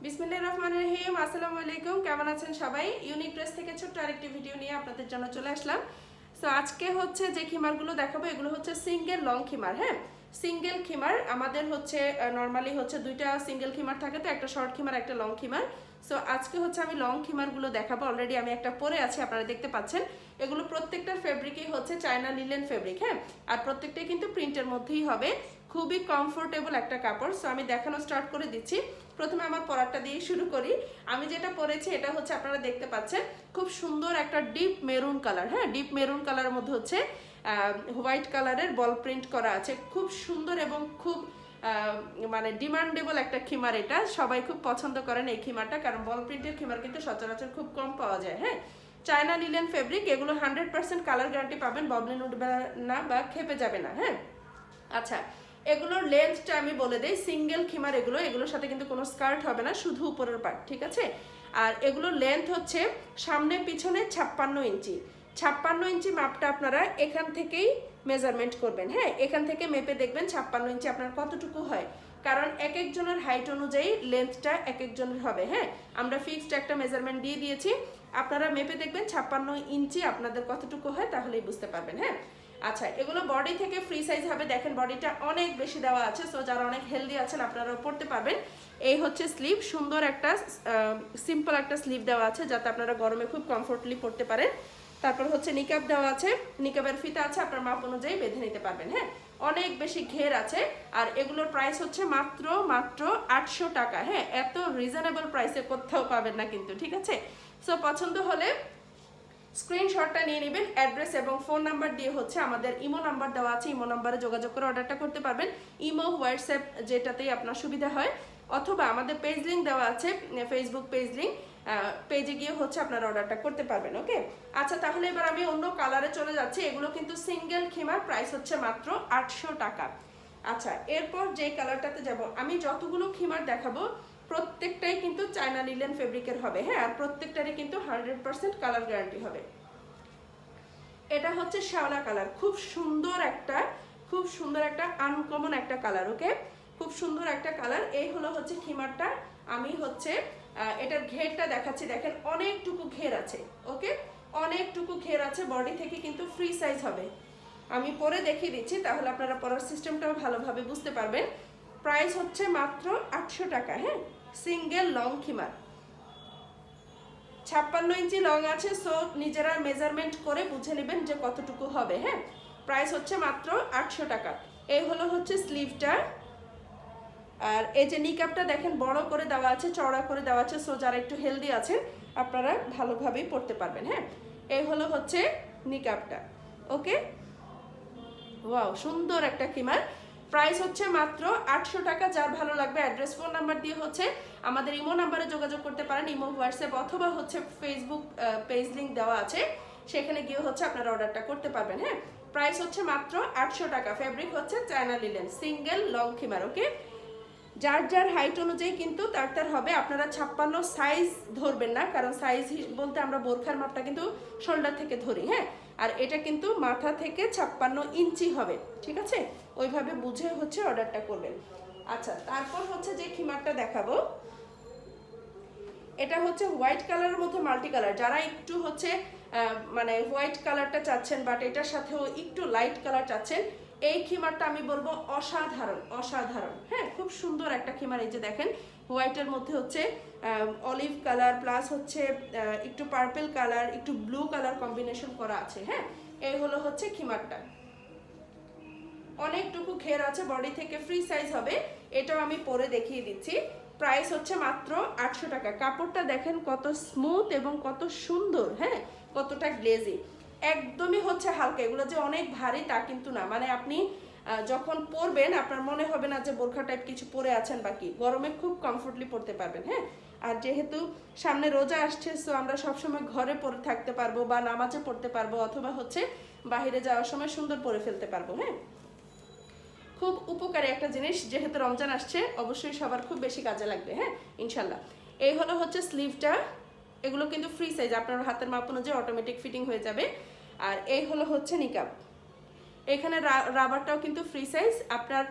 বিসমিল্লাহির রহমানির রহিম। আসসালামু আলাইকুম, কেমন আছেন সবাই? ইউনিক ড্রেস থেকে ছোট্ট আরেকটি ভিডিও নিয়ে আপনাদের জন্য চলে আসলাম। সো আজকে হচ্ছে যে খিমারগুলো দেখাবো এগুলো হচ্ছে সিঙ্গেল লং খিমার। হ্যাঁ, সিঙ্গেল খিমার আমাদের হচ্ছে নর্মালি হচ্ছে দুইটা সিঙ্গেল খিমার থাকে, তো একটা শর্ট খিমার একটা লং খিমার। সো আজকে হচ্ছে আমি লং খিমারগুলো দেখাবো। অলরেডি আমি একটা পরে আছি, আপনারা দেখতে পাচ্ছেন। এগুলো প্রত্যেকটার ফেব্রিকই হচ্ছে চায়না লিলেন ফেব্রিক। হ্যাঁ, আর প্রত্যেকটাই কিন্তু প্রিন্টের মধ্যেই হবে, খুবই কমফোর্টেবল একটা কাপড়। সো আমি দেখানো স্টার্ট করে দিচ্ছি। প্রথমে আমার পরাটা দিয়ে শুরু করি। আমি যেটা পরেছি এটা হচ্ছে আপনারা দেখতে পাচ্ছেন খুব সুন্দর একটা ডিপ মেরুন কালার। হ্যাঁ, ডিপ মেরুন কালারের মধ্যে হচ্ছে হোয়াইট কালারের বল প্রিন্ট করা আছে, খুব সুন্দর এবং খুব মানে ডিমান্ডেবল একটা খিমার। এটা সবাই খুব পছন্দ করেন এই খিমারটা, কারণ বল প্রিন্টের খিমার কিন্তু সচরাচর খুব কম পাওয়া যায়। হ্যাঁ, চায়না লিলেন ফেব্রিক, এগুলো 100% কালার গ্যারান্টি পাবেন, ববলিন উঠবে না বা খেপে যাবে না। হ্যাঁ, আচ্ছা, এগুলোর লেন্থটা আমি বলে দেই। সিঙ্গেল খিমার এগুলোর সাথে কিন্তু কোনো স্কার্ট হবে না, শুধু উপরের পার্ট, ঠিক আছে? আর এগুলোর লেন্থ হচ্ছে সামনে পিছনে 56 ইঞ্চি। 56 ইঞ্চি মাপটা আপনারা এখান থেকেই মেজারমেন্ট করবেন। হ্যাঁ, এখান থেকে মেপে দেখবেন 56 ইঞ্চি আপনার কতটুকু হয়, কারণ এক একজনের হাইট অনুযায়ী লেন্থটা এক একজনের হবে। হ্যাঁ, আমরা ফিক্সড একটা মেজারমেন্ট দিয়ে দিয়েছি, আপনারা মেপে দেখবেন 56 ইঞ্চি আপনাদের কতটুকু হয়, তাহলেই বুঝতে পারবেন। হ্যাঁ, আচ্ছা, এগুলো বডি থেকে ফ্রি সাইজ হবে। দেখেন বডিটা অনেক বেশি দেওয়া আছে, সো যারা অনেক হেলদি আছেন আপনারাও পড়তে পারবেন। এই হচ্ছে স্লিভ, সুন্দর একটা সিম্পল একটা স্লিভ দেওয়া আছে, যাতে আপনারা গরমে খুব কমফোর্টলি পড়তে পারেন। তারপর হচ্ছে নিকাব দেওয়া আছে, নিকাবের ফিতা আছে, আপনার মাপ অনুযায়ী বেঁধে নিতে পারবেন। হ্যাঁ, অনেক বেশি ঘের আছে। আর এগুলোর প্রাইস হচ্ছে মাত্র 800 টাকা। হ্যাঁ, এত রিজনেবল প্রাইসে কোথাও পাবেন না কিন্তু, ঠিক আছে? সো পছন্দ হলে স্ক্রিনশটটা নিয়ে নেবেন। অ্যাড্রেস এবং ফোন নাম্বার দিয়ে হচ্ছে আমাদের ইমো নাম্বার দেওয়া আছে, ইমো নাম্বারে যোগাযোগ করে অর্ডারটা করতে পারবেন। ইমো, হোয়াটসঅ্যাপ যেটাতেই আপনার সুবিধা হয়, অথবা আমাদের পেজ লিঙ্ক দেওয়া আছে, ফেসবুক পেজ লিঙ্ক, পেজে গিয়ে হচ্ছে আপনারা অর্ডারটা করতে পারবেন। ওকে, আচ্ছা, তাহলে এবার আমি অন্য কালারে চলে যাচ্ছি। এগুলো কিন্তু সিঙ্গেল খিমার, প্রাইস হচ্ছে মাত্র 800 টাকা। আচ্ছা, এরপর যে কালারটাতে যাব, আমি যতগুলো খিমার দেখাবো প্রত্যেকটাই কিন্তু চায়না লিলেন ফেব্রিকের হবে। হ্যাঁ, আর প্রত্যেকটারই কিন্তু 100% কালার গ্যারান্টি হবে। এটা হচ্ছে শ্যাওলা কালার, খুব সুন্দর একটা আনকমন একটা কালার। ওকে, খুব সুন্দর একটা কালার। এই হলো হচ্ছে খিমারটা। আমি হচ্ছে এটার ঘেরটা দেখাচ্ছি। দেখেন অনেকটুকু ঘের আছে। ওকে, অনেকটুকু ঘের আছে, বডি থেকে কিন্তু ফ্রি সাইজ হবে। আমি পরে দেখিয়ে দিচ্ছি, তাহলে আপনারা পরার সিস্টেমটাও ভালোভাবে বুঝতে পারবেন। প্রাইস হচ্ছে মাত্র 800 টাকা। হ্যাঁ, সিঙ্গেল লং খিমার, 56 ইঞ্চি লং আছে। সো নিজেরা মেজারমেন্ট করে বুঝে নেবেন যে কতটুকু হবে। হ্যাঁ, প্রাইস হচ্ছে মাত্র 800 টাকা। এই হলো হচ্ছে স্লিভটা। আর এই যে নিকাবটা দেখেন বড় করে দেওয়া আছে, চওড়া করে দেওয়া আছে। সো যারা একটু হেলদি আছেন আপনারা ভালোভাবেই পড়তে পারবেন। হ্যাঁ, এই হলো হচ্ছে নিকাবটা। ওকে, ওয়াও, সুন্দর একটা খিমার। প্রাইস হচ্ছে মাত্র 800 টাকা। যার ভালো লাগবে অ্যাড্রেস ফোন নাম্বার দিয়ে হচ্ছে আমাদের ইমো নাম্বারে যোগাযোগ করতে পারেন, ইমো, হোয়াটসঅ্যাপ, অথবা হচ্ছে ফেসবুক পেজ লিঙ্ক দেওয়া আছে, সেখানে গিয়ে হচ্ছে আপনারা অর্ডারটা করতে পারবেন। হ্যাঁ, প্রাইস হচ্ছে মাত্র 800 টাকা। ফেব্রিক হচ্ছে চায়না লিলেন, সিঙ্গেল লং খিমার। ওকে, যার যার হাইট অনুযায়ী কিন্তু তার হবে। আপনারা 56 সাইজ ধরবেন না, কারণ সাইজ বলতে আমরা বোরখার মাপটা কিন্তু শোল্ডার থেকে ধরি। হ্যাঁ, আর এটা কিন্তু মাথা থেকে 56 ইঞ্চি হবে, ঠিক আছে? ওইভাবে বুঝে হচ্ছে অর্ডারটা করবেন। আচ্ছা, তারপর হচ্ছে যে খিমারটা দেখাবো, এটা হচ্ছে হোয়াইট কালারের মধ্যে মাল্টি কালার। যারা একটু হচ্ছে মানে হোয়াইট কালারটা চাচ্ছেন, বাট এটার সাথেও একটু লাইট কালার চাচ্ছেন, এই খিমারটা আমি বলবো অসাধারণ, অসাধারণ। হ্যাঁ, খুব সুন্দর একটা খিমার। এই যে দেখেন হোয়াইটের মধ্যে হচ্ছে অলিভ কালার, প্লাস হচ্ছে একটু পার্পল কালার, একটু ব্লু কালার কম্বিনেশন করা আছে। হ্যাঁ, এই হলো হচ্ছে খিমারটা। অনেকটুকু ঘের আছে, বডি থেকে ফ্রি সাইজ হবে। এটাও আমি পরে দেখিয়ে দিচ্ছি। প্রাইস হচ্ছে মাত্র 800 টাকা। কাপড়টা দেখেন কত স্মুথ এবং কত সুন্দর। হ্যাঁ, কতটা গ্লেজি, একদমই হচ্ছে হালকা। এগুলো যে অনেক ভারী তা কিন্তু না, মানে আপনি যখন পরবেন আপনার মনে হবে না যে বোরখা টাইপ কিছু পরে আছেন, বাকি গরমে খুব কমফোর্টলি পরতে পারবেন। হ্যাঁ, আর যেহেতু সামনে রোজা আসছে, সো আমরা সবসময় ঘরে পরে থাকতে পারবো, বা নামাজে পড়তে পারবো, অথবা হচ্ছে বাইরে যাওয়ার সময় সুন্দর পরে ফেলতে পারবো। হ্যাঁ, খুব উপকারী একটা জিনিস, যেহেতু রমজান আসছে অবশ্যই সবার খুব বেশি কাজে লাগবে। হ্যাঁ, ইনশাল্লাহ। এই হলো হচ্ছে স্লিভটা। এগুলো কিন্তু ফ্রি সাইজ, আপনার হাতের মাপ অনুযায়ী অটোমেটিক ফিটিং হয়ে যাবে। আর এই হলো হচ্ছে নিকাব। এখানে রাবারটাও কিন্তু ফ্রি সাইজ, আপনার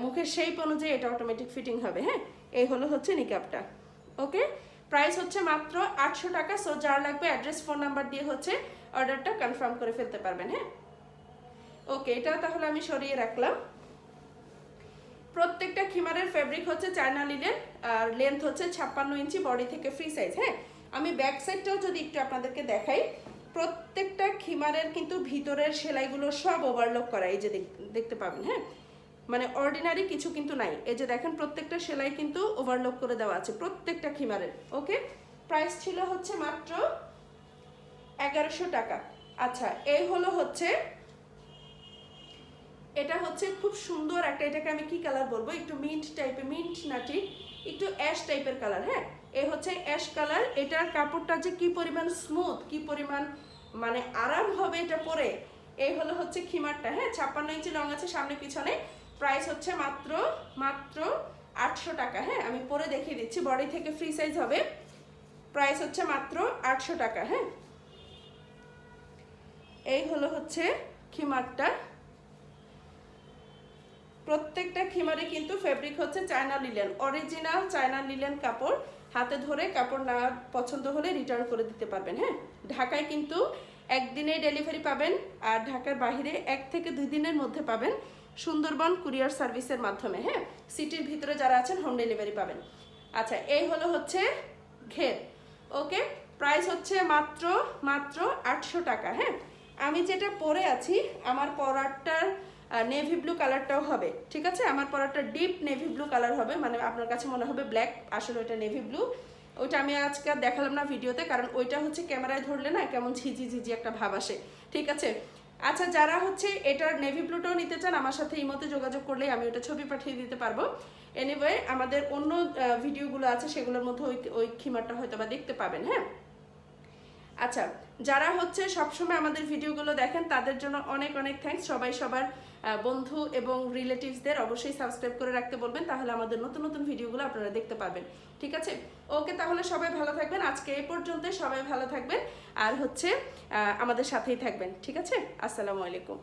মুখের শেপ অনুযায়ী এটা অটোমেটিক ফিটিং হবে। হ্যাঁ, এই হলো হচ্ছে নিকাবটা। ওকে, প্রাইস হচ্ছে মাত্র 800 টাকা। সো যার লাগবে অ্যাড্রেস ফোন নাম্বার দিয়ে হচ্ছে অর্ডারটা কনফার্ম করে ফেলতে পারবেন। হ্যাঁ, ওকে, এটা তাহলে আমি সরিয়ে রাখলাম। প্রত্যেকটা খিমারের ফেব্রিক হচ্ছে চায়না লিনেন, আর লেন্থ হচ্ছে 56 ইঞ্চি, বডি থেকে ফ্রি সাইজ। হ্যাঁ, আমি ব্যাক সাইডটাও যদি একটু আপনাদেরকে দেখাই, প্রত্যেকটা খিমারের কিন্তু ভিতরের সেলাইগুলো সব ওভারলক করা, এই যে দেখতে পাবেন। হ্যাঁ, মানে অর্ডিনারি কিছু কিন্তু নাই। এই যে দেখেন প্রত্যেকটা সেলাই কিন্তু ওভারলক করে দেওয়া আছে প্রত্যেকটা খিমারের। ওকে, প্রাইস ছিল হচ্ছে মাত্র 1100 টাকা। আচ্ছা, এই হলো হচ্ছে, এটা হচ্ছে খুব সুন্দর একটা, এটাকে আমি কি কালার বলবো, একটু মিন্ট টাইপের, মিন্ট না ঠিক, একটু অ্যাশ টাইপের কালার। হ্যাঁ, এই হচ্ছে অ্যাশ কালার। এটার কাপড়টা যে কি পরিমাণ স্মুথ, কি পরিমাণ মানে আরাম হবে এটা পরে। এই হলো হচ্ছে খিমারটা। হ্যাঁ, 56 ইঞ্চি লং আছে সামনে পিছনে। প্রাইস হচ্ছে মাত্র 800 টাকা। হ্যাঁ, আমি পরে দেখিয়ে দিচ্ছি, বডি থেকে ফ্রি সাইজ হবে। প্রাইস হচ্ছে মাত্র 800 টাকা। হ্যাঁ, এই হলো হচ্ছে খিমারটা। প্রত্যেকটা খিমারে কিন্তু ফেব্রিক হচ্ছে China linen, original China linen কাপড়। হাতে ধরে কাপড় না পছন্দ হলে রিটার্ন করে দিতে পারবেন। হ্যাঁ, ঢাকায় কিন্তু একদিনে ডেলিভারি পাবেন, আর ঢাকার বাইরে 1 থেকে 2 দিনের মধ্যে পাবেন সুন্দরবন কুরিয়ার সার্ভিসের মাধ্যমে। হ্যাঁ, সিটির ভিতরে যারা আছেন হোম ডেলিভারি পাবেন। আচ্ছা, এই হলো হচ্ছে ঘের। ওকে, প্রাইস হচ্ছে মাত্র 800 টাকা। হ্যাঁ, আমি যেটা পরে আছি, আমার পরাটার নেভি ব্লু কালারটাও হবে। ঠিক আছে, আমার পরাটা ডিপ নেভি ব্লু কালার হবে, মানে আপনার কাছে মনে হবে ব্ল্যাক, আসলে ওইটা নেভি ব্লু। ওইটা আমি আজকে দেখালাম না ভিডিওতে, কারণ ওইটা হচ্ছে ক্যামেরায় ধরলে না কেমন ঝিঝি একটা ভাব আসে। ঠিক আছে, আচ্ছা, যারা হচ্ছে এটার নেভি ব্লুটাও নিতে চান, আমার সাথে ইমোতে যোগাযোগ করলেই আমি ওটা ছবি পাঠিয়ে দিতে পারবো। এনিওয়ে, আমাদের অন্য ভিডিওগুলো আছে, সেগুলোর মধ্যে ওই খিমারটা হয়তো বা দেখতে পাবেন। হ্যাঁ, আচ্ছা, যারা হচ্ছে সবসময় আমাদের ভিডিওগুলো দেখেন তাদের জন্য অনেক অনেক থ্যাঙ্কস। সবাই সবার বন্ধু এবং রিলেটিভসদের অবশ্যই সাবস্ক্রাইব করে রাখতে বলবেন, তাহলে আমাদের নতুন নতুন ভিডিওগুলো আপনারা দেখতে পাবেন। ঠিক আছে, ওকে, তাহলে সবাই ভালো থাকবেন। আজকে এই পর্যন্ত, সবাই ভালো থাকবেন, আর হচ্ছে আমাদের সাথেই থাকবেন। ঠিক আছে, আসসালামু আলাইকুম।